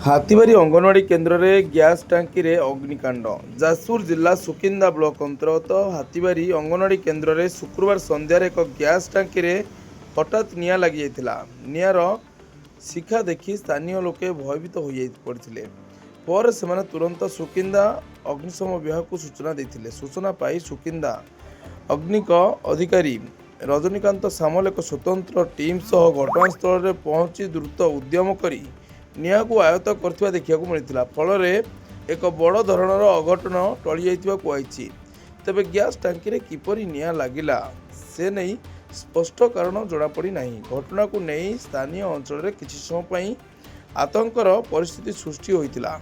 हाथीबारी अंगनवाड़ी केन्द्र में गैस टांकी रे अग्निकांड। जाजपुर जिला सुकिंदा ब्लॉक अंतर्गत हाथीबारी अंगनवाड़ी केन्द्र में शुक्रवार संध्यार एक गैस टांकी रे हठात निआं लगी जाइथिला। निआर शिखा देखि स्थानीय लोके भयभीत हो पड़ते पर से तुरंत सुकिंदा अग्निशम विभाग को सूचना देते। सूचना पाई सुकिंदा अग्निक अधिकारी रजनीकांत सामल एक स्वतंत्र टीम सह घटनास्थल में पहुंची द्रुत उद्यम करी निआं को आयत्त करथिबा देखिବାକୁ मिलिथिला। फल एक बड़ धरणर अघटन टली जाइथिबा कुआइछि। तेबे गैस टांकी रे किपरि निआं लागिला से नहीं स्पष्ट कारण जଣା पड़ी नहीं। घटना को नहीं स्थानीय अंचल रे किछि समय पई आतंकर परिस्थिति सृष्टि होइतिला।